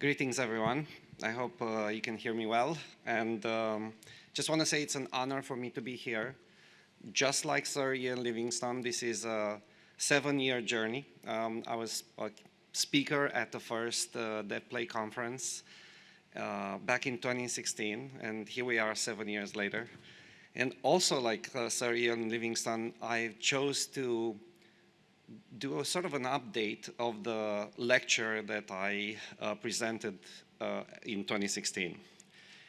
Greetings, everyone. I hope you can hear me well. And just want to say it's an honor for me to be here. Just like Sir Ian Livingstone, this is a 7-year journey. I was a speaker at the first Dev.Play conference back in 2016, and here we are 7 years later. And also, like Sir Ian Livingstone, I chose to do a sort of an update of the lecture that I presented in 2016.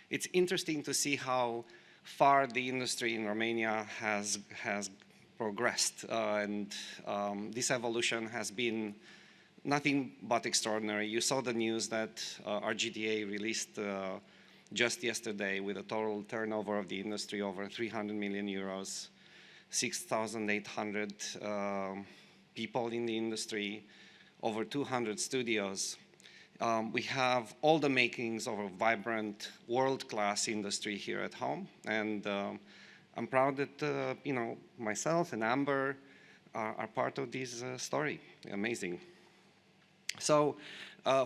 It's interesting to see how far the industry in Romania has progressed, and this evolution has been nothing but extraordinary. You saw the news that our GDA released just yesterday with a total turnover of the industry over 300 million euros, 6,800 people in the industry, over 200 studios. We have all the makings of a vibrant, world-class industry here at home, and I'm proud that myself and Amber are part of this story. Amazing. So,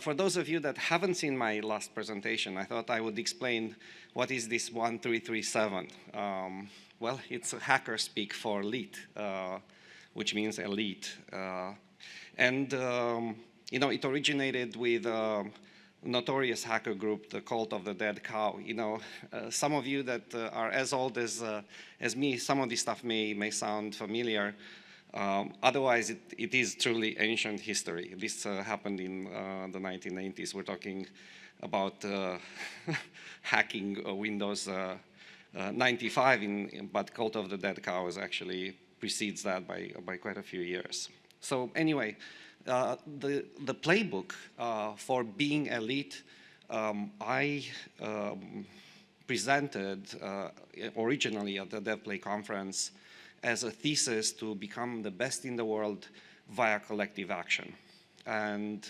for those of you that haven't seen my last presentation, I thought I would explain what is this 1337. Well, it's a hacker speak for elite. Which means elite. It originated with a notorious hacker group, the Cult of the Dead Cow. Some of you that are as old as me, some of this stuff may sound familiar. Otherwise, it is truly ancient history. This happened in the 1990s. We're talking about hacking Windows 95, but Cult of the Dead Cow is actually precedes that by quite a few years. So anyway, the playbook for being elite, I presented originally at the Dev.Play conference as a thesis to become the best in the world via collective action. And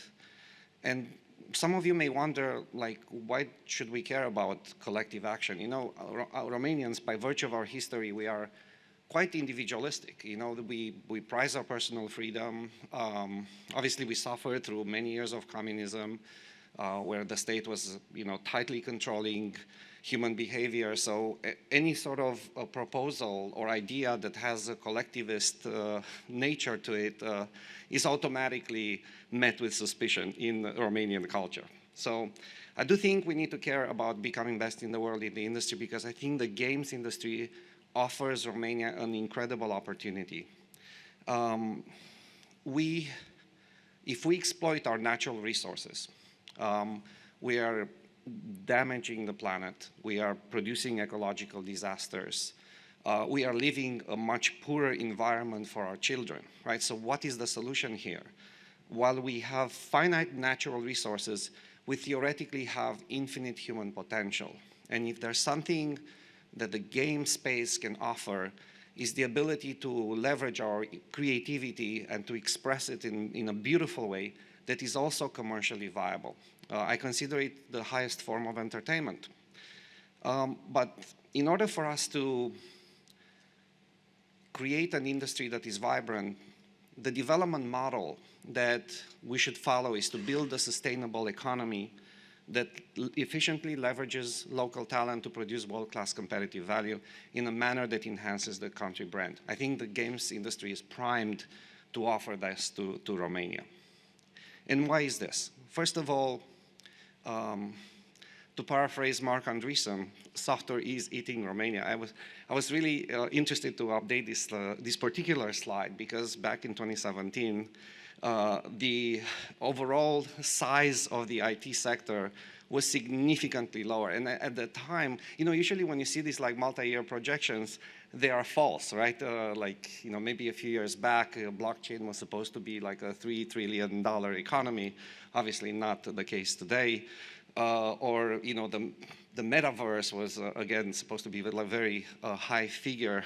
some of you may wonder, like, why should we care about collective action? Romanians, by virtue of our history, we are quite individualistic. We prize our personal freedom. Obviously, we suffered through many years of communism, where the state was, tightly controlling human behavior. So any sort of a proposal or idea that has a collectivist nature to it is automatically met with suspicion in Romanian culture. So I do think we need to care about becoming best in the world in the industry, because I think the games industry offers Romania an incredible opportunity. If we exploit our natural resources, we are damaging the planet, we are producing ecological disasters, we are leaving a much poorer environment for our children, right? So what is the solution here? While we have finite natural resources, we theoretically have infinite human potential. And if there's something that the game space can offer, is the ability to leverage our creativity and to express it in a beautiful way that is also commercially viable. I consider it the highest form of entertainment. But in order for us to create an industry that is vibrant, the development model that we should follow is to build a sustainable economy that efficiently leverages local talent to produce world-class competitive value in a manner that enhances the country brand. I think the games industry is primed to offer this to Romania. And why is this? First of all, to paraphrase Mark Andreessen, software is eating Romania. I was really interested to update this particular slide, because back in 2017, the overall size of the IT sector was significantly lower. And at the time, usually when you see these like multi-year projections, they are false, right? Maybe a few years back, blockchain was supposed to be like a $3 trillion economy. Obviously not the case today. The metaverse was, again, supposed to be a very high figure.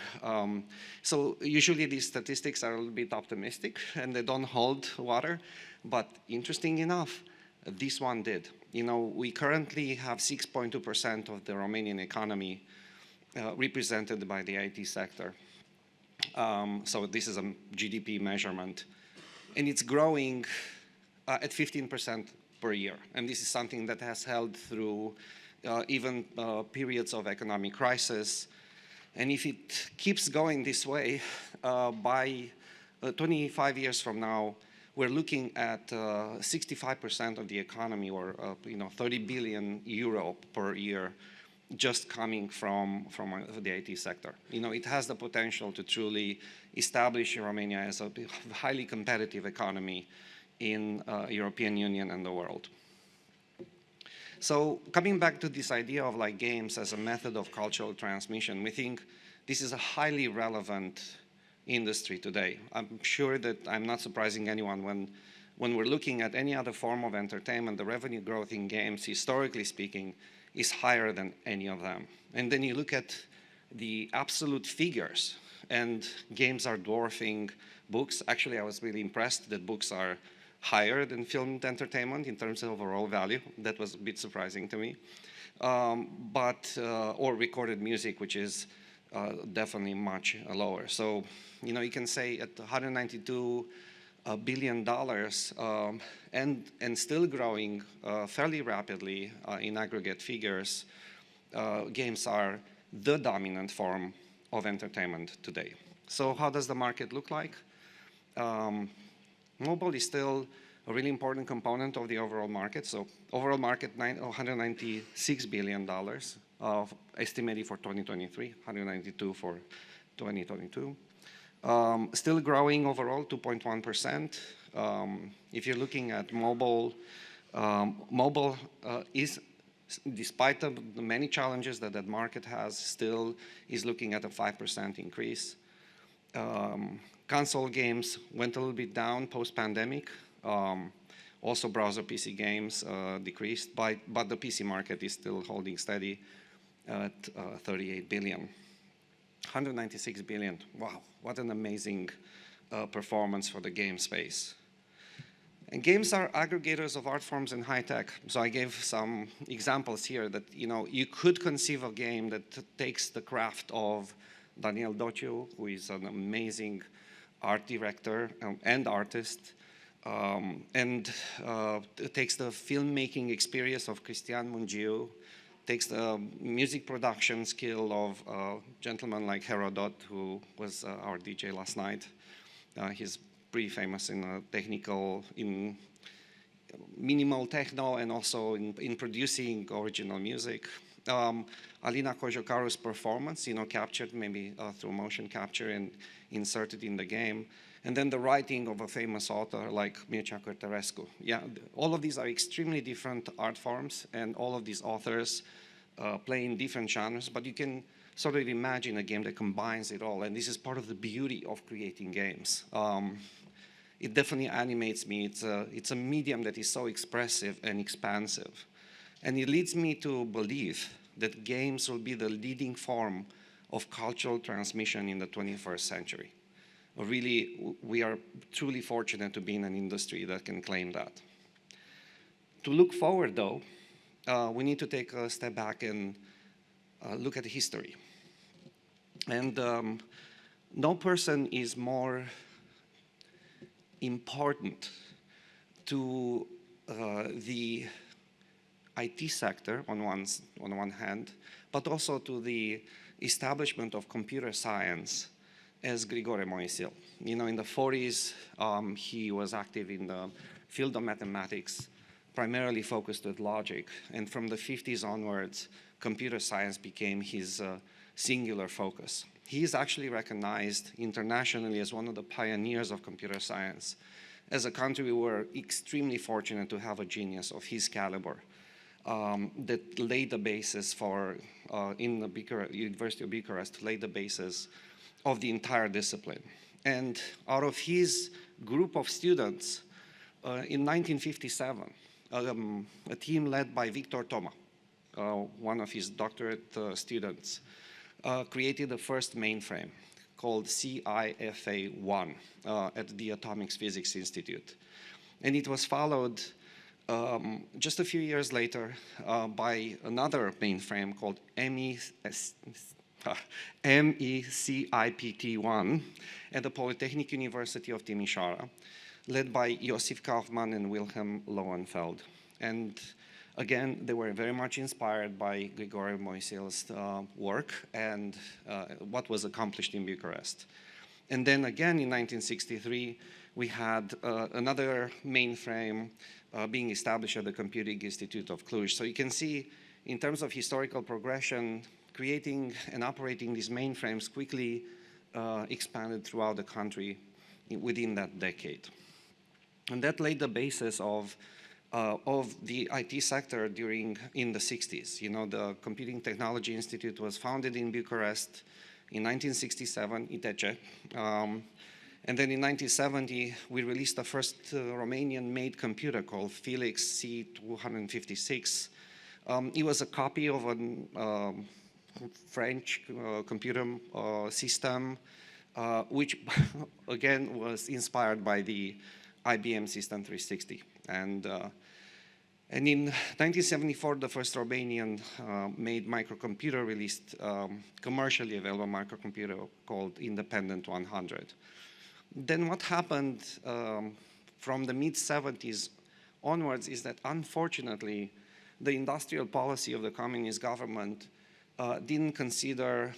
So usually these statistics are a little bit optimistic and they don't hold water. But interesting enough, this one did. We currently have 6.2% of the Romanian economy represented by the IT sector. So this is a GDP measurement. And it's growing at 15% per year. And this is something that has held through even periods of economic crisis. And if it keeps going this way, by 25 years from now, we're looking at 65% of the economy, or 30 billion euro per year, just coming from the IT sector. It has the potential to truly establish Romania as a highly competitive economy in European Union and the world. So coming back to this idea of like games as a method of cultural transmission, we think this is a highly relevant industry today. I'm sure that I'm not surprising anyone when we're looking at any other form of entertainment, the revenue growth in games, historically speaking, is higher than any of them. And then you look at the absolute figures, and games are dwarfing books. Actually, I was really impressed that books are higher than film entertainment in terms of overall value. That was a bit surprising to me. Or recorded music, which is definitely much lower. So, you can say at $192 billion and still growing fairly rapidly in aggregate figures, games are the dominant form of entertainment today. So how does the market look like? Mobile is still a really important component of the overall market. So overall market, $196 billion, estimated for 2023, 192 for 2022. Still growing overall, 2.1%. If you're looking at mobile, mobile is, despite the many challenges that that market has, still is looking at a 5% increase. Console games went a little bit down post-pandemic. Also browser PC games decreased, but the PC market is still holding steady at 38 billion. 196 billion, wow, what an amazing performance for the game space. And games are aggregators of art forms and high tech. So I gave some examples here that, you could conceive a game that takes the craft of Daniel Dociu, who is an amazing art director and artist, and takes the filmmaking experience of Cristian Mungiu, takes the music production skill of a gentleman like Herodot, who was our DJ last night. He's pretty famous in in minimal techno and also in producing original music. Alina Cojocaru's performance, captured maybe through motion capture and inserted in the game. And then the writing of a famous author like Mircea Cărtărescu. Yeah, all of these are extremely different art forms, and all of these authors play in different genres, but you can sort of imagine a game that combines it all, and this is part of the beauty of creating games. It definitely animates me. It's a medium that is so expressive and expansive. And it leads me to believe that games will be the leading form of cultural transmission in the 21st century. Really, we are truly fortunate to be in an industry that can claim that. To look forward, though, we need to take a step back and look at history. And no person is more important to the IT sector on one hand, but also to the establishment of computer science as Grigore Moisil. In the 40s, he was active in the field of mathematics, primarily focused with logic. And from the 50s onwards, computer science became his singular focus. He is actually recognized internationally as one of the pioneers of computer science. As a country, we were extremely fortunate to have a genius of his caliber that laid the basis for, in the University of Bucharest, laid the basis of the entire discipline. And out of his group of students, in 1957, a team led by Victor Toma, one of his doctorate students, created the first mainframe called CIFA-1 at the Atomic Physics Institute. And it was followed just a few years later by another mainframe called MECIPT-1 at the Polytechnic University of Timișoara, led by Iosif Kaufman and Wilhelm Lowenfeld. And again, they were very much inspired by Grigore Moisil's work and what was accomplished in Bucharest. And then again in 1963, we had another mainframe being established at the Computing Institute of Cluj. So you can see, in terms of historical progression, creating and operating these mainframes quickly expanded throughout the country within that decade. And that laid the basis of the IT sector in the 60s. You know, the Computing Technology Institute was founded in Bucharest in 1967, ITC. And then in 1970, we released the first Romanian-made computer called Felix C256. It was a copy of a French computer system, which again was inspired by the IBM System 360. And in 1974, the first Romanian-made microcomputer released commercially available microcomputer called Independent 100. Then what happened from the mid-70s onwards is that, unfortunately, the industrial policy of the communist government didn't consider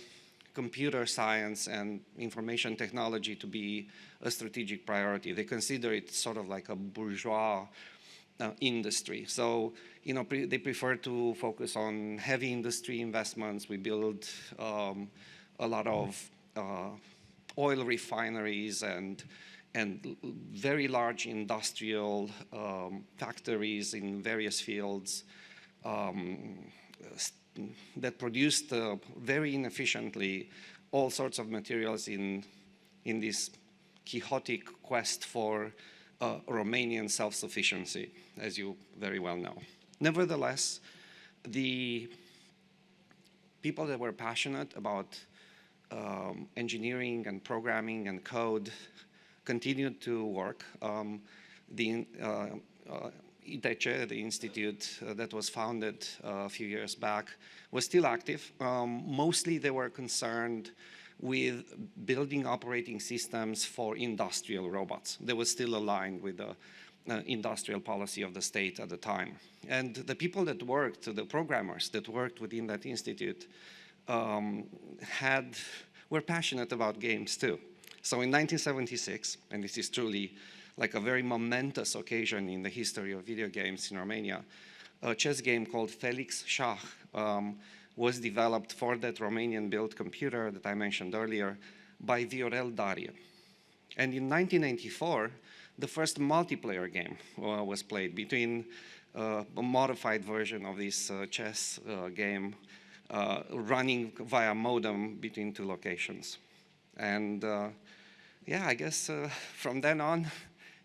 computer science and information technology to be a strategic priority. They consider it sort of like a bourgeois industry. So, you know, they prefer to focus on heavy industry investments. We build a lot of oil refineries and very large industrial factories in various fields that produced very inefficiently all sorts of materials in this quixotic quest for Romanian self-sufficiency, as you very well know. Nevertheless, the people that were passionate about engineering and programming and code continued to work. The ITC, the institute that was founded a few years back, was still active. Mostly they were concerned with building operating systems for industrial robots. They were still aligned with the industrial policy of the state at the time. And the people that worked, the programmers that worked within that institute, were passionate about games too. So in 1976, and this is truly like a very momentous occasion in the history of video games in Romania, a chess game called Felix Schach was developed for that Romanian-built computer that I mentioned earlier by Viorel Darie. And in 1994, the first multiplayer game was played between a modified version of this chess game running via modem between two locations. And yeah, I guess from then on,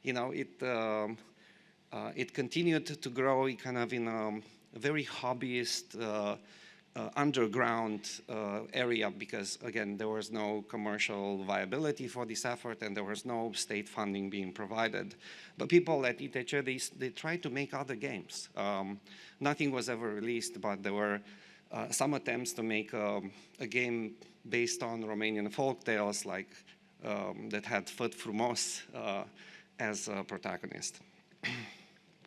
you know, it continued to grow kind of in a very hobbyist, underground area, because again, there was no commercial viability for this effort and there was no state funding being provided. But people at ITC, they tried to make other games. Nothing was ever released, but there were some attempts to make a game based on Romanian folk tales, like that had Făt Frumos as a protagonist.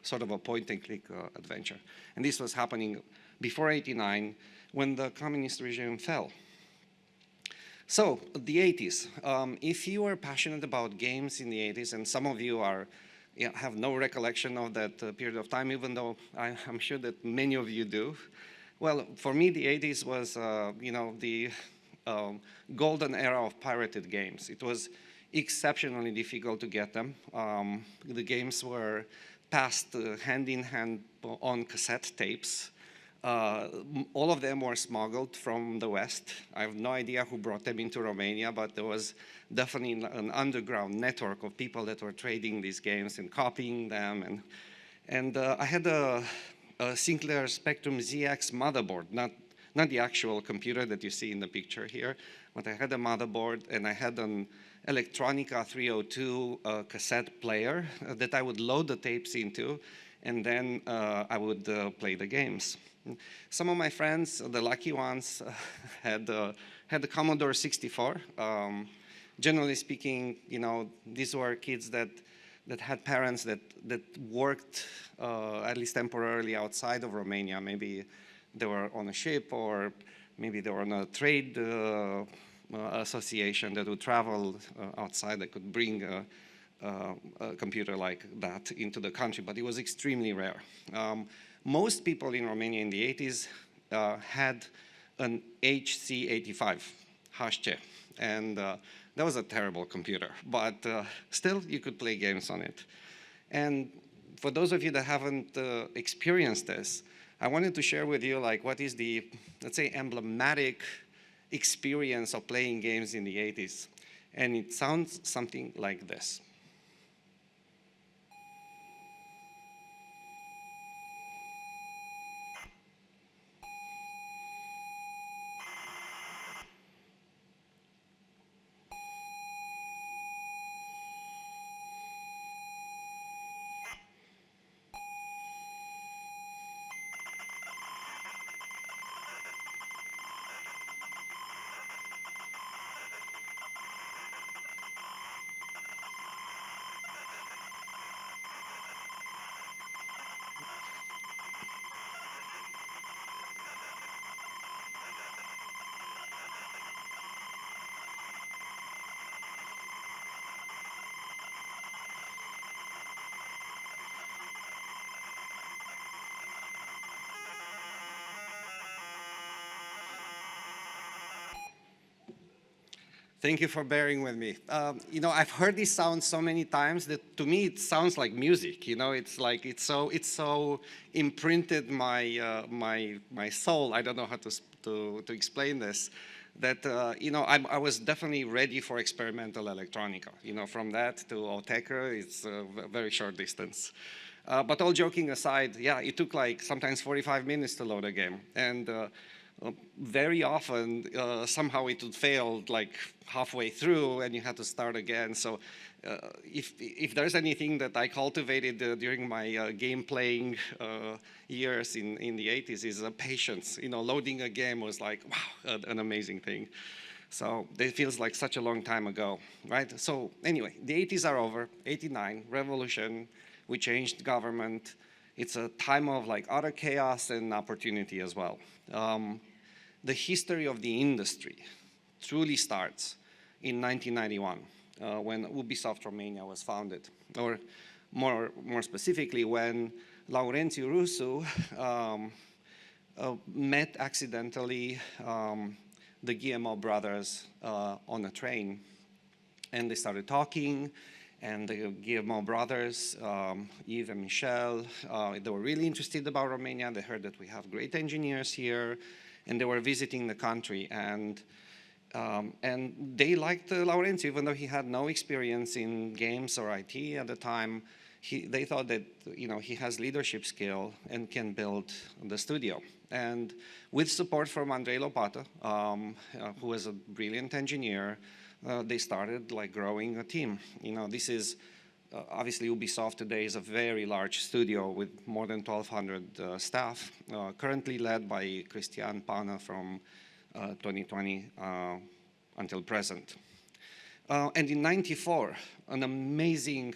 Sort of a point-and-click adventure. And this was happening before '89, when the communist regime fell. So, the 80s. If you were passionate about games in the 80s, and some of you have no recollection of that period of time, even though I'm sure that many of you do. Well, for me, the 80s was, you know, the golden era of pirated games. It was exceptionally difficult to get them. The games were passed hand in hand on cassette tapes. All of them were smuggled from the West. I have no idea who brought them into Romania, but there was definitely an underground network of people that were trading these games and copying them. And I had a Sinclair Spectrum ZX motherboard, not the actual computer that you see in the picture here, but I had a motherboard and I had an Electronica 302 cassette player that I would load the tapes into, and then I would play the games. Some of my friends, the lucky ones, had the Commodore 64. Generally speaking, you know, these were kids that that had parents that worked at least temporarily outside of Romania. Maybe they were on a ship, or maybe they were on a trade association that would travel outside, that could bring a computer like that into the country, but it was extremely rare. Most people in Romania in the 80s had an HC85, HC, and that was a terrible computer, but still you could play games on it. And for those of you that haven't experienced this, I wanted to share with you like what is the, let's say, emblematic experience of playing games in the 80s. And it sounds something like this. Thank you for bearing with me. You know, I've heard this sound so many times that to me it sounds like music. You know, it's like it's so imprinted my soul. I don't know how to explain this. That you know, I was definitely ready for experimental electronica. You know, from that to Oteca, it's a very short distance. But all joking aside, yeah, it took like sometimes 45 minutes to load a game, and very often, somehow it would fail like halfway through and you had to start again. So if there's anything that I cultivated during my game playing years in the 80s is patience. You know, loading a game was like, wow, an amazing thing. So it feels like such a long time ago, right? So anyway, the 80s are over, 89, revolution, we changed government. It's a time of like utter chaos and opportunity as well. The history of the industry truly starts in 1991 when Ubisoft Romania was founded, or more specifically when Laurențiu Rusu met accidentally the Guillemot brothers on a train, and they started talking. And the Guillemot brothers, Yves and Michel, they were really interested about Romania. They heard that we have great engineers here, and they were visiting the country. And they liked Laurențiu, even though he had no experience in games or IT at the time. They thought that, you know, he has leadership skill and can build the studio. And with support from Andrei Lopata, who was a brilliant engineer, they started like growing a team. You know, this is obviously Ubisoft today is a very large studio with more than 1,200 staff, currently led by Cristian Pana from 2020 until present. And in '94, an amazing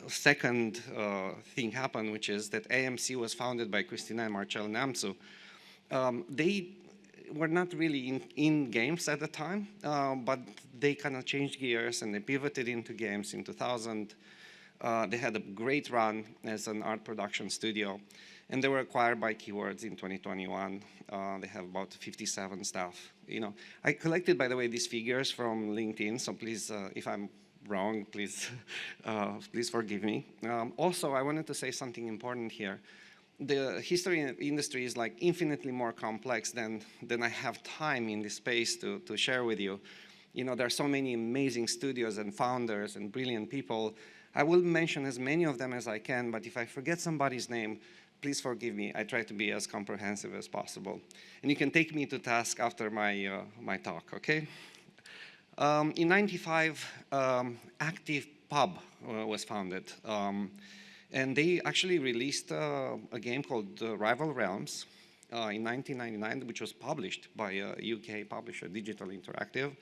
second thing happened, which is that AMC was founded by Cristina and Marcel Neamțu. They were not really in games at the time, but they kind of changed gears and they pivoted into games in 2000. They had a great run as an art production studio, and they were acquired by Keywords in 2021. They have about 57 staff. You know, I collected, by the way, these figures from LinkedIn, so please, if I'm wrong, please, please forgive me. Also, I wanted to say something important here. The history in the industry is like infinitely more complex than I have time in this space to share with you. You know, there are so many amazing studios and founders and brilliant people. I will mention as many of them as I can, but if I forget somebody's name, please forgive me. I try to be as comprehensive as possible. And you can take me to task after my, my talk, okay? In '95, Active Pub was founded. And they actually released a game called Rival Realms in 1999, which was published by a UK publisher, Digital Interactive.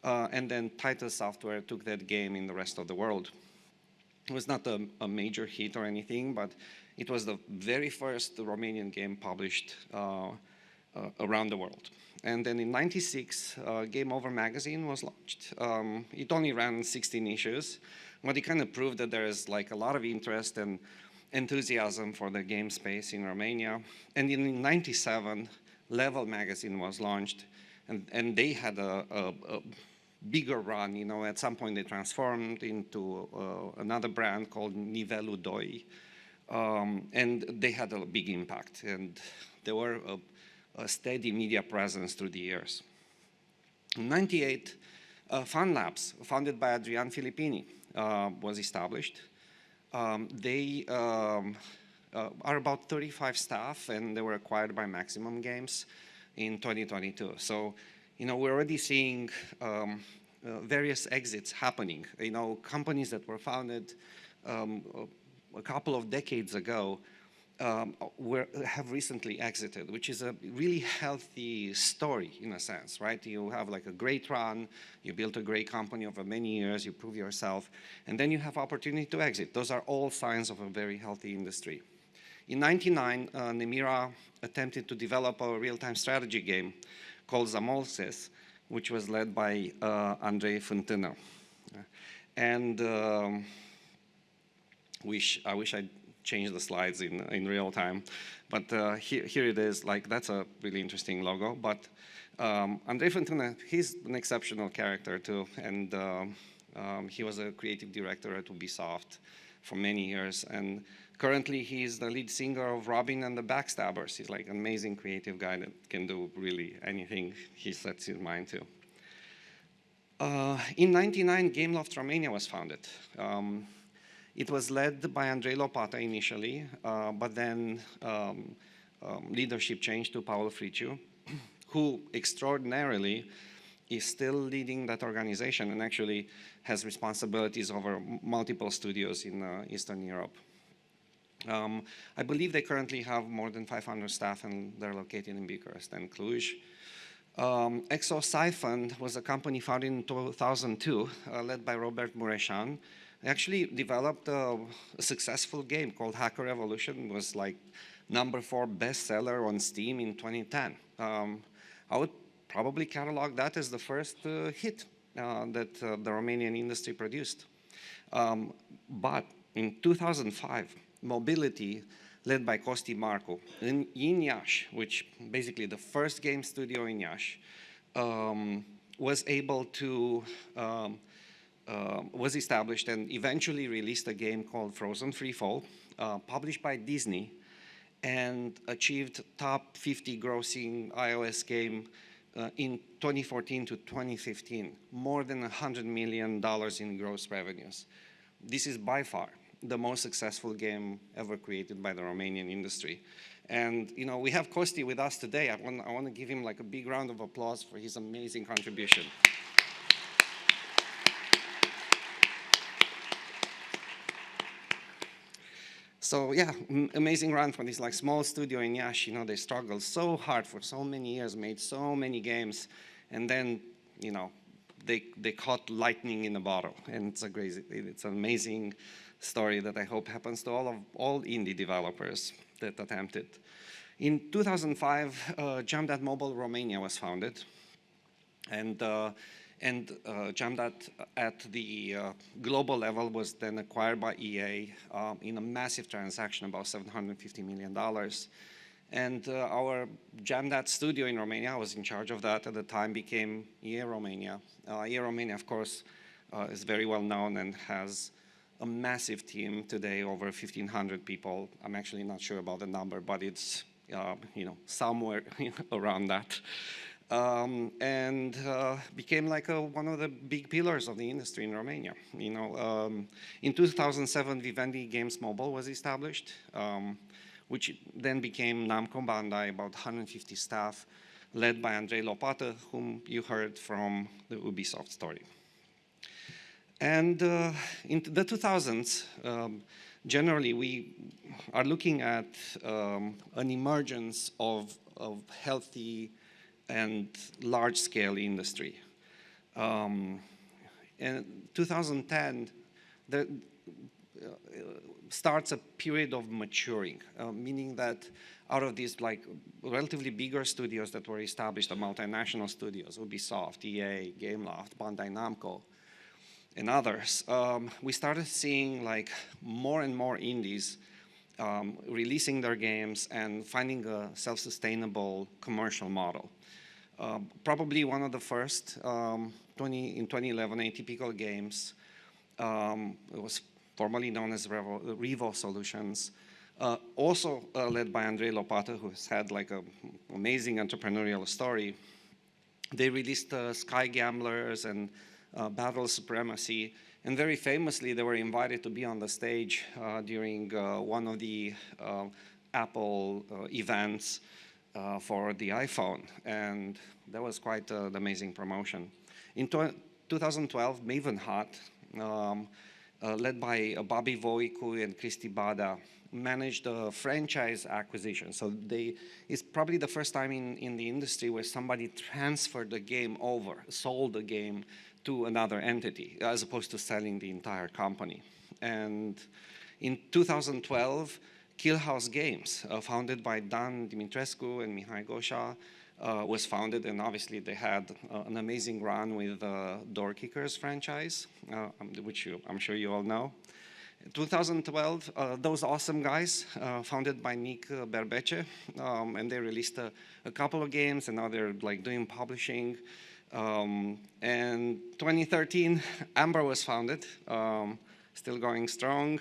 And then Titus Software took that game in the rest of the world. It was not a major hit or anything, but it was the very first Romanian game published around the world. And then in '96, Game Over magazine was launched. It only ran 16 issues, but it kind of proved that there is like a lot of interest and enthusiasm for the game space in Romania. And in '97, Level magazine was launched, and they had a bigger run. You know, at some point they transformed into another brand called Nivelul 2, and they had a big impact. And they were a steady media presence through the years. In '98, Fun Labs, founded by Adrian Filippini, was established. They are about 35 staff, and they were acquired by Maximum Games in 2022. So, you know, we're already seeing various exits happening. You know, companies that were founded a couple of decades ago have recently exited, which is a really healthy story in a sense, right? You have like a great run, you built a great company over many years, you prove yourself, and then you have opportunity to exit. Those are all signs of a very healthy industry. In '99, Nemira attempted to develop a real-time strategy game called Zamolses, which was led by Andrei Fântână. And I wish I'd change the slides in real time, but here it is. Like, that's a really interesting logo. But Andrei Fântână, he's an exceptional character too, and he was a creative director at Ubisoft for many years, and currently he's the lead singer of Robin and the Backstabbers. He's like an amazing creative guy that can do really anything he sets his mind to. In '99, Gameloft Romania was founded. It was led by Andrei Lopata initially, but then leadership changed to Paul Friciu, who extraordinarily is still leading that organization and actually has responsibilities over multiple studios in Eastern Europe. I believe they currently have more than 500 staff, and they're located in Bucharest and Cluj. Exo-Siphon was a company founded in 2002, led by Robert Mureșan. They actually developed a successful game called Hacker Revolution. It was like #4 bestseller on Steam in 2010. I would probably catalog that as the first hit that the Romanian industry produced. But in 2005, Mobility, led by Costi Marcu, in Iași, which basically the first game studio in Iași, was able to was established and eventually released a game called Frozen Freefall, published by Disney, and achieved top 50 grossing iOS game in 2014 to 2015, more than $100 million in gross revenues. This is by far the most successful game ever created by the Romanian industry. And you know, we have Costi with us today. I want to give him like a big round of applause for his amazing contribution. So yeah, amazing run for this like small studio in Iași. You know, they struggled so hard for so many years, made so many games, and then, you know, they caught lightning in a bottle. And it's an amazing story that I hope happens to all indie developers that attempt it. In 2005, Jam.Mobile Romania was founded, and Jam.at at the global level was then acquired by EA in a massive transaction, about $750 million. And our Jam.at studio in Romania, I was in charge of that at the time, became EA Romania. EA Romania, of course, is very well known and has a massive team today, over 1,500 people. I'm actually not sure about the number, but it's you know, somewhere around that. And became like one of the big pillars of the industry in Romania. You know, in 2007, Vivendi Games Mobile was established, which then became Namco Bandai, about 150 staff, led by Andrei Lopata, whom you heard from the Ubisoft story. And in the 2000s, generally, we are looking at an emergence of healthy and large-scale industry. In 2010, starts a period of maturing, meaning that out of these like relatively bigger studios that were established, the multinational studios, Ubisoft, EA, Gameloft, Bandai Namco, and others, we started seeing like more and more indies releasing their games and finding a self-sustainable commercial model. Probably one of the first in 2011 atypical games. It was formerly known as Revo Solutions, also led by Andrei Lopata, who has had like an amazing entrepreneurial story. They released Sky Gamblers and Battle Supremacy, and very famously, they were invited to be on the stage during one of the Apple events for the iPhone, and that was quite an amazing promotion. In 2012, Maven Hot, led by Bobby Voicu and Christy Bada, managed a franchise acquisition. So it's probably the first time in the industry where somebody transferred the game over, sold the game to another entity, as opposed to selling the entire company. And in 2012, Killhouse Games, founded by Dan Dimitrescu and Mihai Gosha, was founded, and obviously they had an amazing run with Door Kickers franchise, which I'm sure you all know. In 2012, those awesome guys, founded by Nick Berbece, and they released a couple of games, and now they're like doing publishing. And 2013, Amber was founded, still going strong.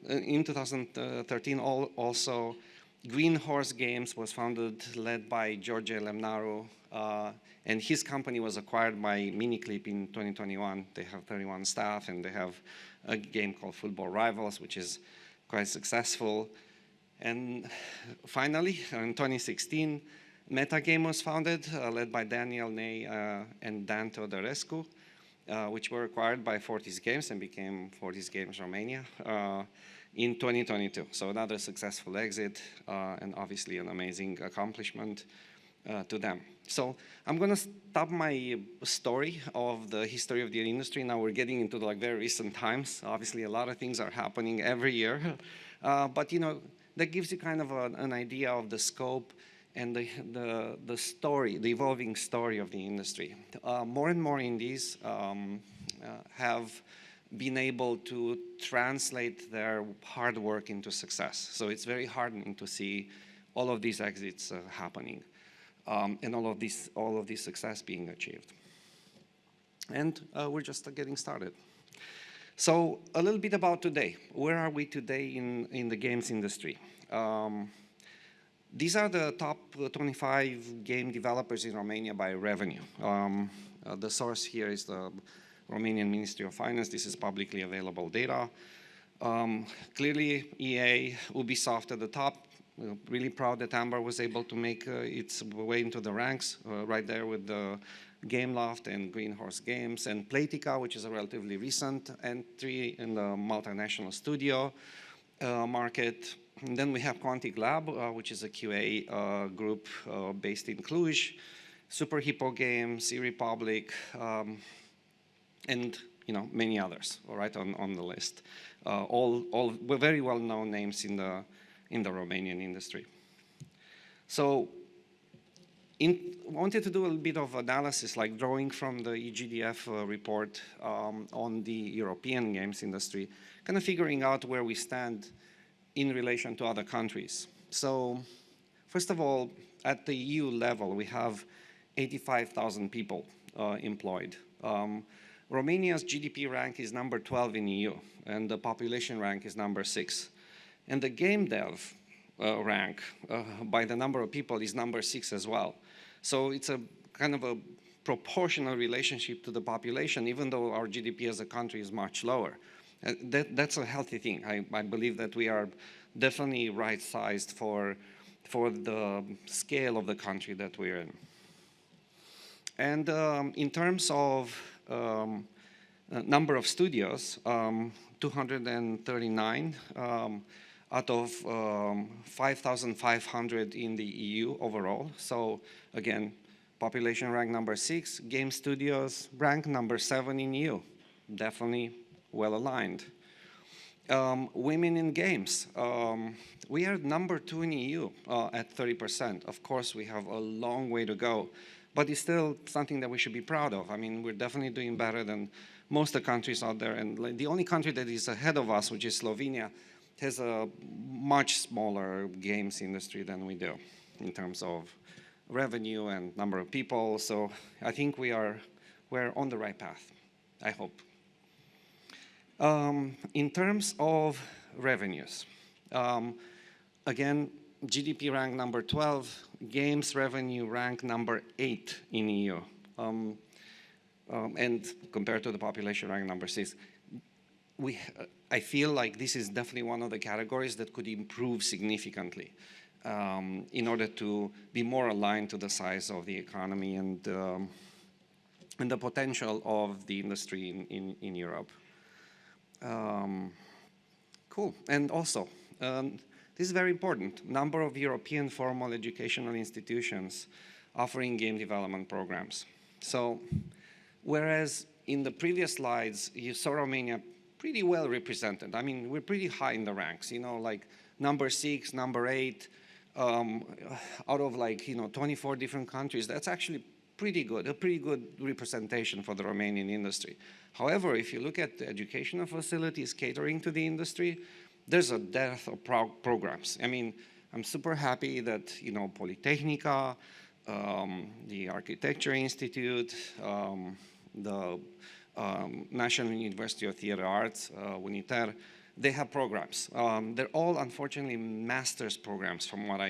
In 2013, also Green Horse Games was founded, led by George Lemnaru, and his company was acquired by Miniclip in 2021. They have 31 staff, and they have a game called Football Rivals, which is quite successful. And finally, in 2016, Metagame was founded, led by Daniel Ney and Dan Teodorescu, which were acquired by Fortis Games and became Fortis Games Romania in 2022. So another successful exit, and obviously an amazing accomplishment to them. So I'm going to stop my story of the history of the industry. Now we're getting into like very recent times. Obviously, a lot of things are happening every year, but you know that gives you kind of an idea of the scope and the story, the evolving story of the industry. More and more indies have been able to translate their hard work into success. So it's very heartening to see all of these exits happening, and all of this success being achieved. And we're just getting started. So a little bit about today. Where are we today in the games industry? These are the top 25 game developers in Romania by revenue. The source here is the Romanian Ministry of Finance. This is publicly available data. Clearly, EA, Ubisoft at the top. Really proud that Amber was able to make its way into the ranks, right there with the Gameloft and Green Horse Games, and Playtika, which is a relatively recent entry in the multinational studio market. And then we have Quantic Lab, which is a QA group based in Cluj, Super Hippo Games, eRepublic, and you know many others. All right, on the list, all very well-known names in the Romanian industry. So, wanted to do a little bit of analysis, like drawing from the EGDF report on the European games industry, kind of figuring out where we stand in relation to other countries. So, first of all, at the EU level, we have 85,000 people employed. Romania's GDP rank is number 12 in EU, and the population rank is number 6. And the game dev rank by the number of people is number 6 as well. So it's a kind of a proportional relationship to the population, even though our GDP as a country is much lower. That's a healthy thing. I believe that we are definitely right-sized for the scale of the country that we're in. And in terms of number of studios, 239 out of 5,500 in the EU overall. So again, population rank number 6, game studios rank number 7 in EU. Definitely well aligned. Women in games. We are #2 in EU at 30%. Of course, we have a long way to go, but it's still something that we should be proud of. I mean, we're definitely doing better than most of the countries out there. And the only country that is ahead of us, which is Slovenia, has a much smaller games industry than we do in terms of revenue and number of people. So I think we're on the right path, I hope. In terms of revenues, again, GDP ranked #12, games revenue ranked #8 in EU, and compared to the population ranked #6. I feel like this is definitely one of the categories that could improve significantly in order to be more aligned to the size of the economy and the potential of the industry in Europe. Cool. And also, this is very important, number of European formal educational institutions offering game development programs. So, whereas in the previous slides, you saw Romania pretty well represented. I mean, we're pretty high in the ranks, you know, like #6, #8, out of like, 24 different countries. That's actually pretty good, a pretty good representation for the Romanian industry. However, if you look at the educational facilities catering to the industry, there's a dearth of programs. I mean, I'm super happy that, Polytechnica, the Architecture Institute, the National University of Theatre Arts, UNITER, they have programs. They're all, unfortunately, master's programs from what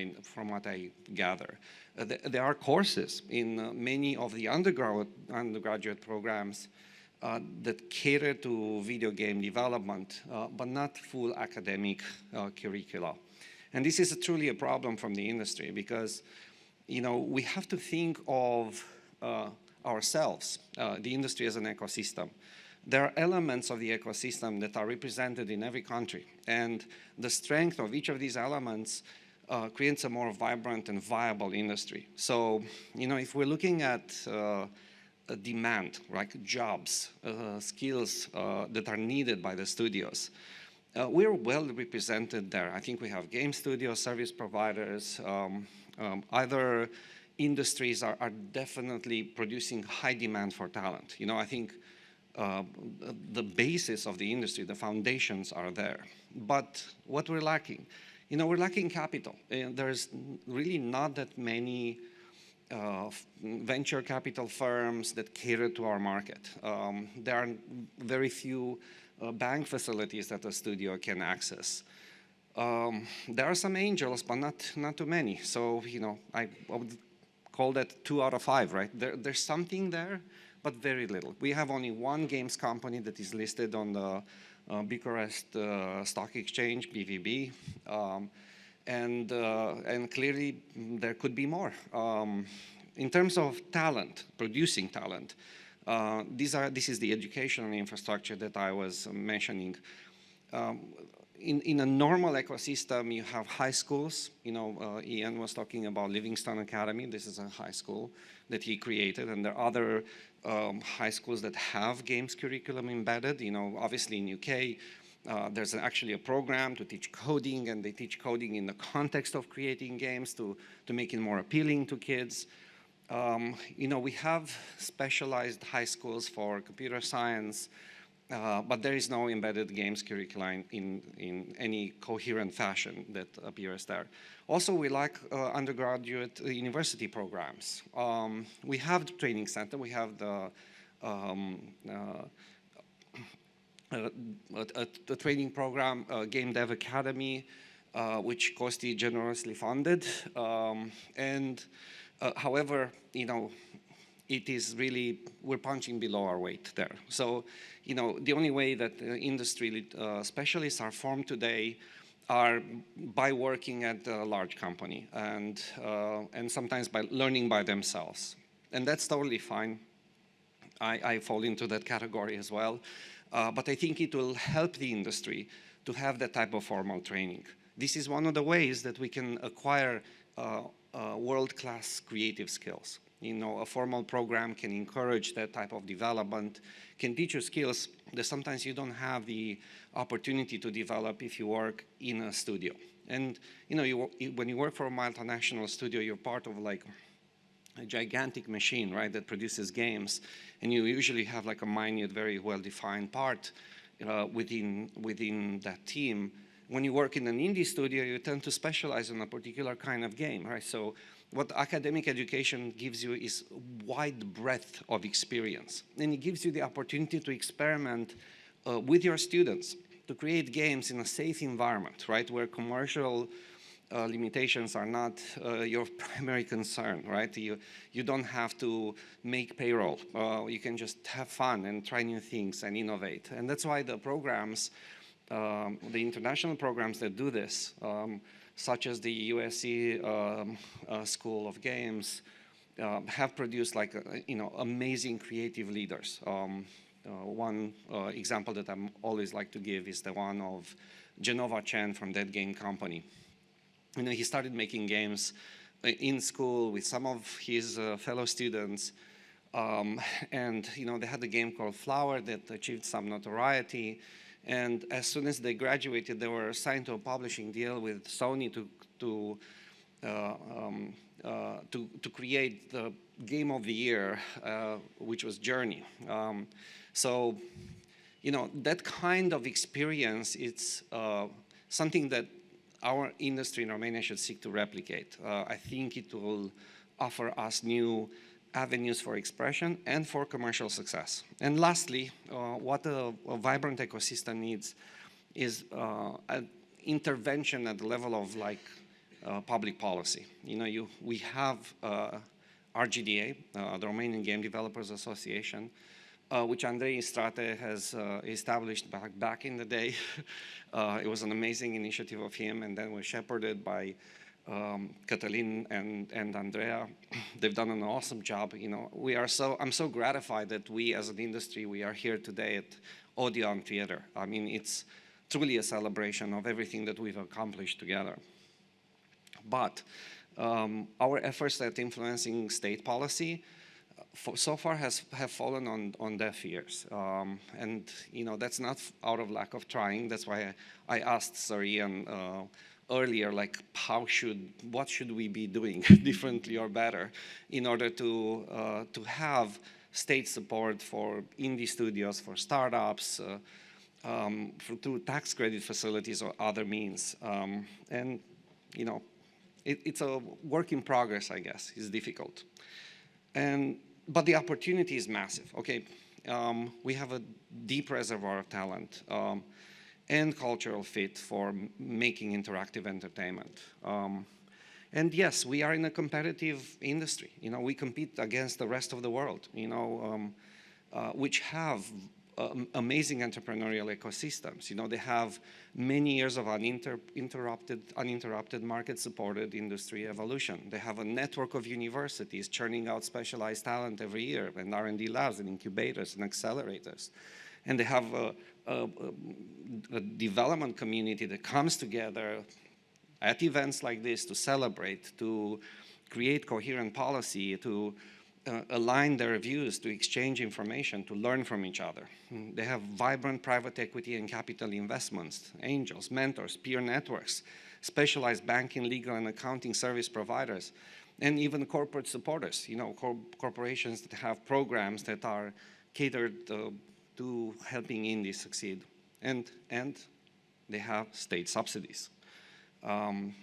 I gather. There are courses in many of the undergraduate programs that cater to video game development, but not full academic curricula. And this is truly a problem from the industry because, we have to think of ourselves, the industry as an ecosystem. There are elements of the ecosystem that are represented in every country, and the strength of each of these elements creates a more vibrant and viable industry. So, if we're looking at a demand, like jobs, skills that are needed by the studios, we're well represented there. I think we have game studios, service providers, other industries are definitely producing high demand for talent. I think the basis of the industry, the foundations are there. But what we're lacking, we're lacking capital. There's really not that many venture capital firms that cater to our market. There are very few bank facilities that a studio can access. There are some angels, but not too many. So, I would call that 2 out of 5, right? There's something there, but very little. We have only one games company that is listed on the Bucharest Stock Exchange, BVB, and clearly there could be more. In terms of talent, producing talent, this is the educational infrastructure that I was mentioning. In a normal ecosystem, you have high schools. Ian was talking about Livingstone Academy. This is a high school that he created, and there are other high schools that have games curriculum embedded. Obviously in UK, there's actually a program to teach coding, and they teach coding in the context of creating games to make it more appealing to kids. We have specialized high schools for computer science, but there is no embedded games curriculum in any coherent fashion that appears there. Also, we lack undergraduate university programs. We have the training center, we have the training program, Game Dev Academy, which Costi generously funded. However, it is really, we're punching below our weight there. So, the only way that industry specialists are formed today are by working at a large company and sometimes by learning by themselves. And that's totally fine. I fall into that category as well. But I think it will help the industry to have that type of formal training. This is one of the ways that we can acquire world-class creative skills. You know, a formal program can encourage that type of development, can teach you skills that sometimes you don't have the opportunity to develop if you work in a studio. And you know, when you work for a multinational studio, you're part of like a gigantic machine, right, that produces games, and you usually have like a minute, very well-defined part within that team. When you work in an indie studio, you tend to specialize in a particular kind of game, right? So what academic education gives you is a wide breadth of experience, and it gives you the opportunity to experiment with your students, to create games in a safe environment, right, where commercial limitations are not your primary concern, right? You don't have to make payroll. You can just have fun and try new things and innovate. And that's why the programs, the international programs that do this, such as the USC School of Games, have produced like, you know, amazing creative leaders. One example that I'm always like to give is the one of Genova Chen from That Game Company. You know, he started making games in school with some of his fellow students, and you know, they had a game called Flower that achieved some notoriety. And as soon as they graduated, they were assigned to a publishing deal with Sony to create the game of the year, which was Journey. So, you know, that kind of experience, it's something that our industry in Romania should seek to replicate. I think it will offer us new avenues for expression and for commercial success. And lastly, what a vibrant ecosystem needs is an intervention at the level of like public policy. You know, we have RGDA, the Romanian Game Developers Association, which Andrei Strate has established back in the day. It was an amazing initiative of him, and then was shepherded by Cătălin and Andrea. They've done an awesome job. You know, I'm so gratified that we as an industry, we are here today at Odeon Theater. I mean, it's truly a celebration of everything that we've accomplished together. But our efforts at influencing state policy so far have fallen on deaf ears. And you know, that's not out of lack of trying. That's why I asked Sir Ian earlier, like, what should we be doing differently or better in order to have state support for indie studios, for startups, through tax credit facilities or other means. And you know, it's a work in progress, I guess. It's difficult. But the opportunity is massive. Okay, we have a deep reservoir of talent and cultural fit for making interactive entertainment. And yes, we are in a competitive industry. You know, we compete against the rest of the world, you know, which have amazing entrepreneurial ecosystems. You know, they have many years of uninterrupted market-supported industry evolution. They have a network of universities churning out specialized talent every year, and R&D labs and incubators and accelerators. And they have a development community that comes together at events like this to celebrate, to create coherent policy, to align their views, to exchange information, to learn from each other. They have vibrant private equity and capital investments, angels, mentors, peer networks, specialized banking, legal, and accounting service providers, and even corporate supporters, you know, corporations that have programs that are catered to helping indies succeed. And they have state subsidies.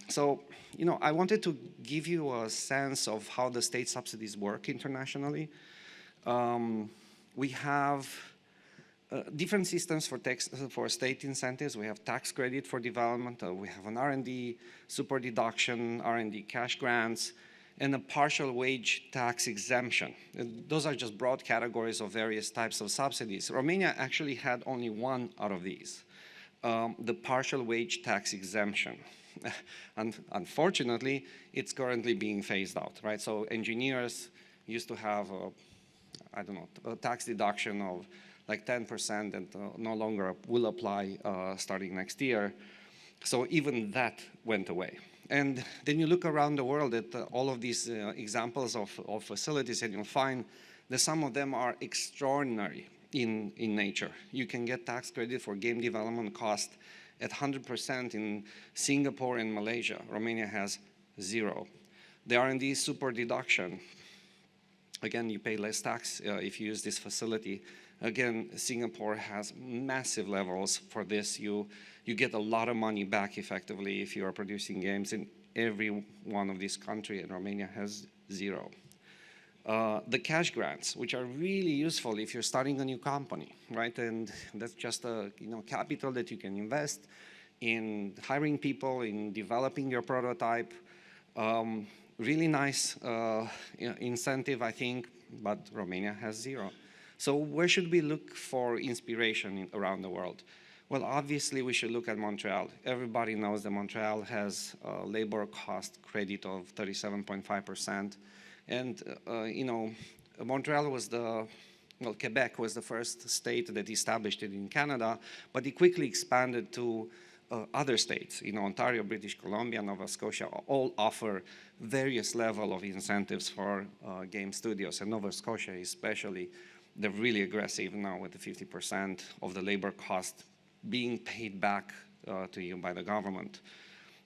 So, you know, I wanted to give you a sense of how the state subsidies work internationally. We have different systems for state incentives. We have tax credit for development. We have an R&D super deduction, R&D cash grants, and a partial wage tax exemption. Those are just broad categories of various types of subsidies. Romania actually had only one out of these, the partial wage tax exemption. And unfortunately, it's currently being phased out, right? So engineers used to have, I don't know, a tax deduction of like 10% that no longer will apply starting next year. So even that went away. And then you look around the world at all of these examples of facilities, and you'll find that some of them are extraordinary in nature. You can get tax credit for game development cost at 100% in Singapore and Malaysia. Romania has 0. The R&D super deduction. Again, you pay less tax if you use this facility. Again, Singapore has massive levels for this. You get a lot of money back effectively if you are producing games in every one of these countries, and Romania has 0. The cash grants, which are really useful if you're starting a new company, right? And that's just a capital that you can invest in hiring people, in developing your prototype. Really nice incentive, I think, but Romania has 0. So where should we look for inspiration around the world? Well, obviously, we should look at Montreal. Everybody knows that Montreal has a labor cost credit of 37.5%. And, Montreal was Quebec was the first state that established it in Canada, but it quickly expanded to other states. Ontario, British Columbia, Nova Scotia all offer various level of incentives for game studios, and Nova Scotia especially. They're really aggressive now with the 50% of the labor cost being paid back to you by the government.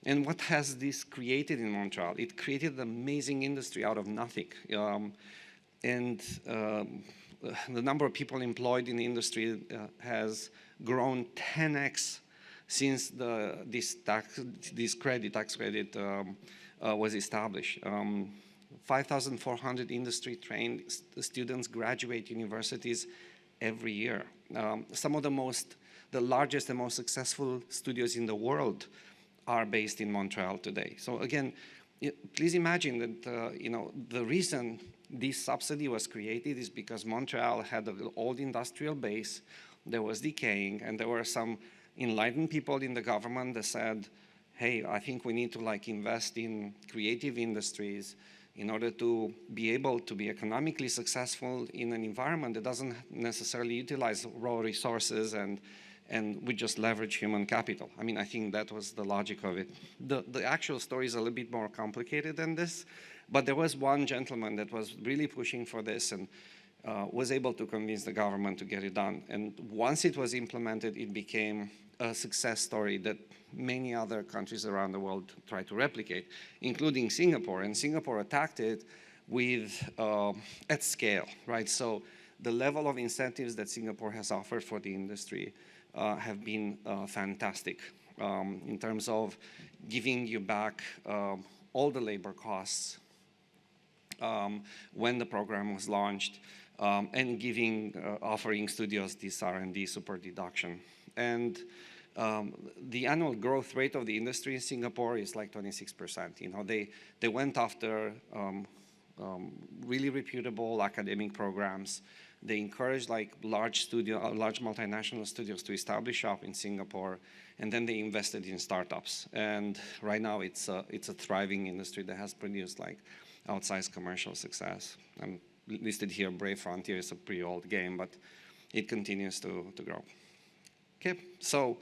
And what has this created in Montreal? It created an amazing industry out of nothing. The number of people employed in the industry has grown 10x since this tax credit was established. 5,400 industry-trained students graduate universities every year. Some of the largest and most successful studios in the world are based in Montreal today. So again, please imagine that the reason this subsidy was created is because Montreal had an old industrial base that was decaying, and there were some enlightened people in the government that said, hey, I think we need to invest in creative industries in order to be able to be economically successful in an environment that doesn't necessarily utilize raw resources and we just leverage human capital. I mean, I think that was the logic of it. The actual story is a little bit more complicated than this, but there was one gentleman that was really pushing for this and was able to convince the government to get it done. And once it was implemented, it became a success story that many other countries around the world try to replicate, including Singapore. And Singapore attacked it at scale, right? So the level of incentives that Singapore has offered for the industry have been fantastic in terms of giving you back all the labor costs when the program was launched, and offering studios this R&D super deduction. And the annual growth rate of the industry in Singapore is like 26%. They went after really reputable academic programs. They encouraged large multinational studios to establish shop in Singapore, and then they invested in startups. And right now it's a thriving industry that has produced outsized commercial success. I'm listed here, Brave Frontier is a pretty old game, but it continues to grow. Okay, so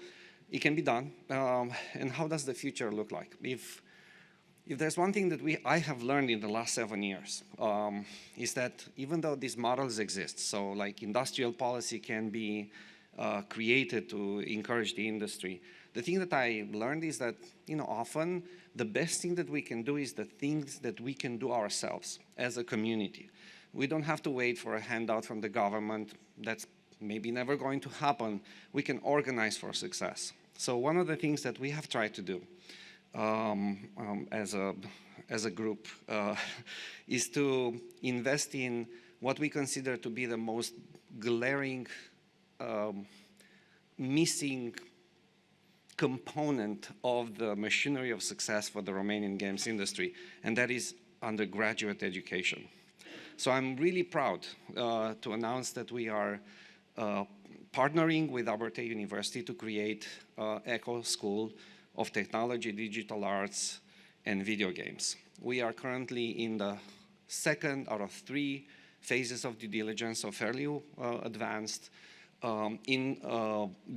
it can be done. And how does the future look like? If there's one thing that I have learned in the last 7 years, is that even though these models exist, so industrial policy can be created to encourage the industry, the thing that I learned is that often the best thing that we can do is the things that we can do ourselves as a community. We don't have to wait for a handout from the government. That's maybe never going to happen. We can organize for success. So one of the things that we have tried to do as a group is to invest in what we consider to be the most glaring missing component of the machinery of success for the Romanian games industry, and that is undergraduate education. So I'm really proud to announce that we are partnering with Abertay University to create ECHO School of Technology, Digital Arts, and Video Games. We are currently in the second out of 3 phases of due diligence, so fairly advanced, in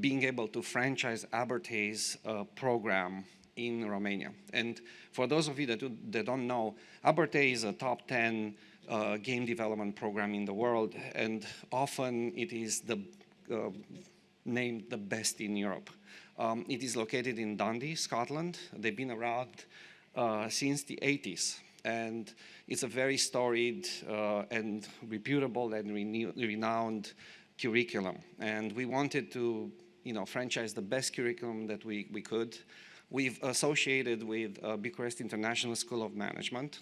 being able to franchise Abertay's program in Romania. And for those of you that don't know, Abertay is a top 10 game development program in the world, and often it is named the best in Europe. It is located in Dundee, Scotland. They've been around since the 80s. And it's a very storied and reputable and renowned curriculum. And we wanted to, franchise the best curriculum that we could. We've associated with Bucharest International School of Management,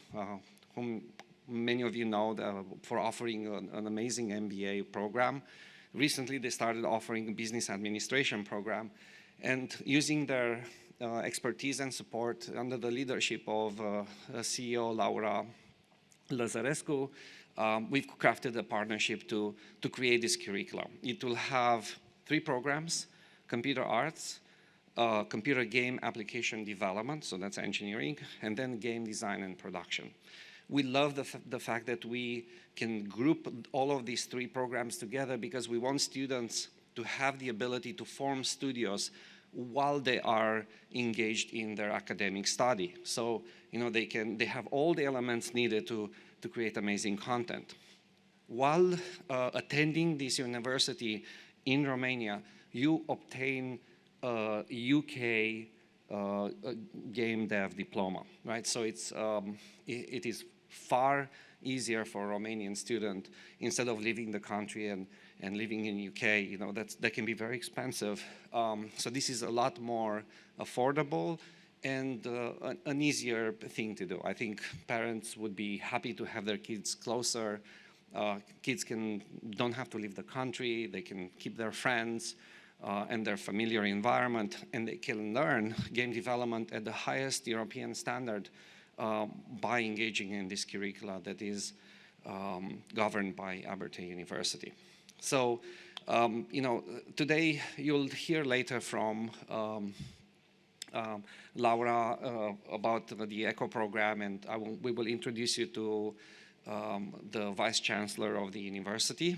whom many of you know for offering an amazing MBA program. Recently, they started offering a business administration program. And using their expertise and support under the leadership of CEO Laura Lăzărescu, we've crafted a partnership to create this curriculum. It will have 3 programs: computer arts, computer game application development, so that's engineering, and then game design and production. We love the fact that we can group all of these 3 programs together because we want students to have the ability to form studios while they are engaged in their academic study. So, they have all the elements needed to create amazing content. While attending this university in Romania, you obtain a UK game dev diploma, right? So it is far easier for a Romanian student, instead of leaving the country and living in UK, that can be very expensive. So this is a lot more affordable and an easier thing to do. I think parents would be happy to have their kids closer. Kids don't have to leave the country. They can keep their friends and their familiar environment, and they can learn game development at the highest European standard by engaging in this curricula that is governed by Abertay University. So, today you'll hear later from Laura about the ECHO program, and we will introduce you to the Vice Chancellor of the university.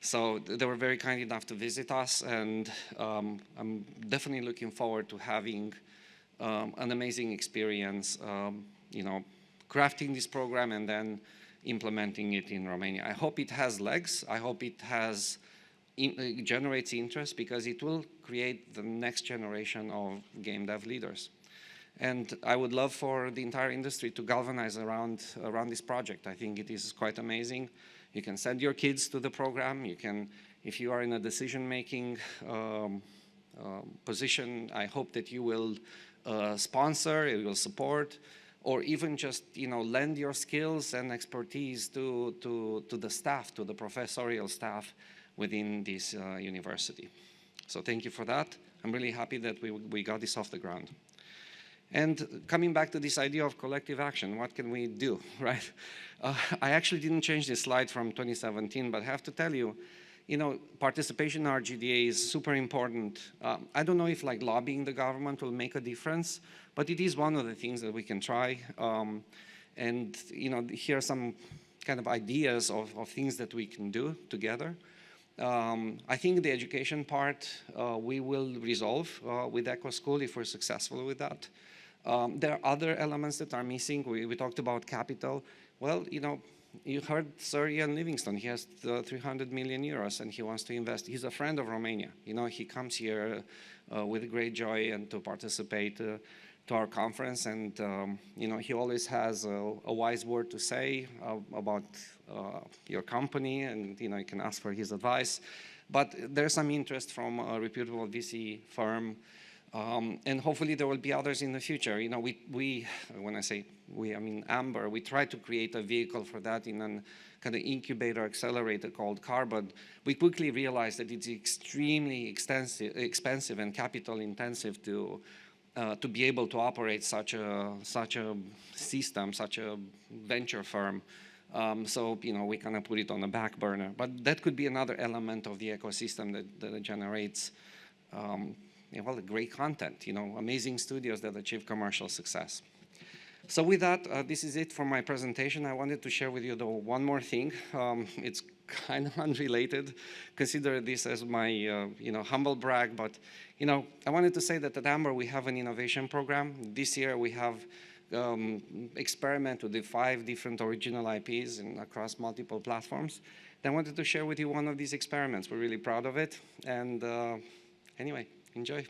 So they were very kind enough to visit us, and I'm definitely looking forward to having an amazing experience, crafting this program and then implementing it in Romania. I hope it has legs. I hope it generates interest, because it will create the next generation of game dev leaders. And I would love for the entire industry to galvanize around this project. I think it is quite amazing. You can send your kids to the program. You can, if you are in a decision-making position, I hope that you will sponsor, you will support, or even just lend your skills and expertise to the staff, to the professorial staff within this university. So thank you for that. I'm really happy that we got this off the ground. And coming back to this idea of collective action, what can we do, right? I actually didn't change this slide from 2017, but I have to tell you, participation in our GDA is super important. I don't know if lobbying the government will make a difference, but it is one of the things that we can try. And here are some kind of ideas of things that we can do together. I think the education part we will resolve with Echo School if we're successful with that. There are other elements that are missing. We talked about capital. Well, you heard Sir Ian Livingstone. He has 300 million euros and he wants to invest. He's a friend of Romania. He comes here with great joy and to participate to our conference. And, he always has a wise word to say about your company, and, you can ask for his advice. But there's some interest from a reputable VC firm. And hopefully there will be others in the future. When I say we, I mean Amber, we try to create a vehicle for that in a kind of incubator accelerator called CAR, but we quickly realized that it's extremely expensive and capital intensive to be able to operate such a system, such a venture firm. So, we kind of put it on the back burner. But that could be another element of the ecosystem that generates great content, amazing studios that achieve commercial success. So with that, this is it for my presentation. I wanted to share with you, though, one more thing. It's kind of unrelated. Consider this as my humble brag, but I wanted to say that at Amber we have an innovation program. This year we have experimented with 5 different original IPs across multiple platforms. And I wanted to share with you one of these experiments. We're really proud of it. And anyway, enjoy.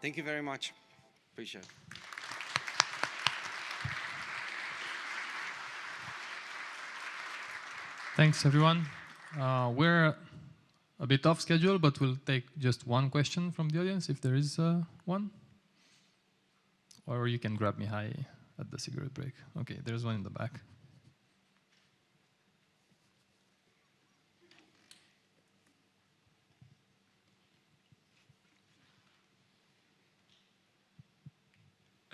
Thank you very much. Appreciate it. Thanks, everyone. We're a bit off schedule, but we'll take just one question from the audience, if there is one. Or you can grab Mihai at the cigarette break. Okay, there's one in the back.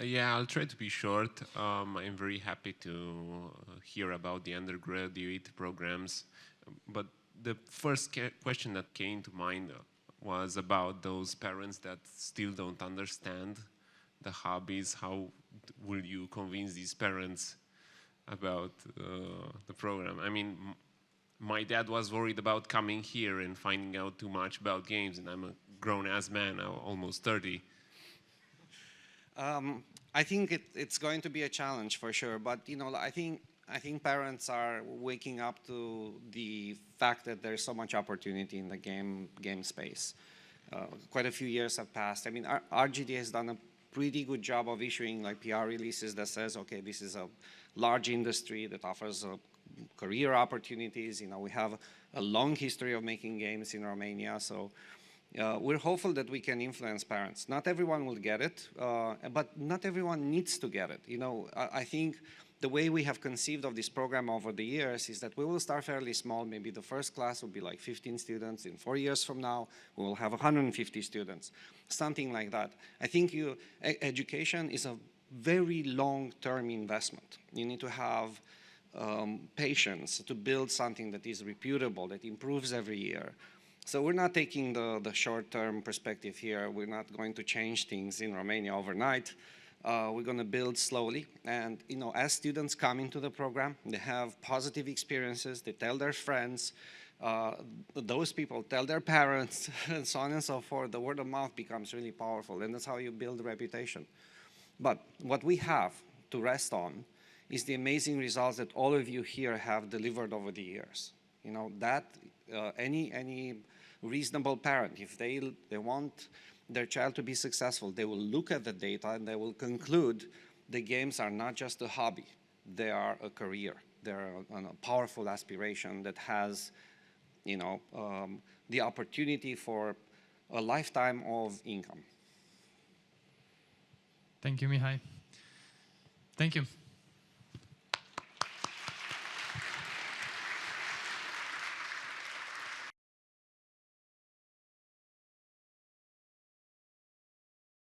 Yeah, I'll try to be short. I'm very happy to hear about the undergraduate programs. But the first question that came to mind was about those parents that still don't understand the hobbies. How will you convince these parents about the program? I mean, my dad was worried about coming here and finding out too much about games, and I'm a grown-ass man now, almost 30. I think it's going to be a challenge for sure, but I think parents are waking up to the fact that there's so much opportunity in the game space. Quite a few years have passed. I mean, RGD has done a pretty good job of issuing like PR releases that says, okay, this is a large industry that offers career opportunities. We have a long history of making games in Romania, so. We're hopeful that we can influence parents. Not everyone will get it, but not everyone needs to get it. I think the way we have conceived of this program over the years is that we will start fairly small. Maybe the first class will be like 15 students. In 4 years from now, we will have 150 students, something like that. I think education is a very long-term investment. You need to have patience to build something that is reputable, that improves every year. So we're not taking the short-term perspective here. We're not going to change things in Romania overnight. We're going to build slowly. And as students come into the program, they have positive experiences. They tell their friends. Those people tell their parents, and so on and so forth. The word of mouth becomes really powerful, and that's how you build a reputation. But what we have to rest on is the amazing results that all of you here have delivered over the years. Any reasonable parent, if they want their child to be successful, they will look at the data and they will conclude the games are not just a hobby, they are a career. They're a powerful aspiration that has, the opportunity for a lifetime of income. Thank you, Mihai. Thank you.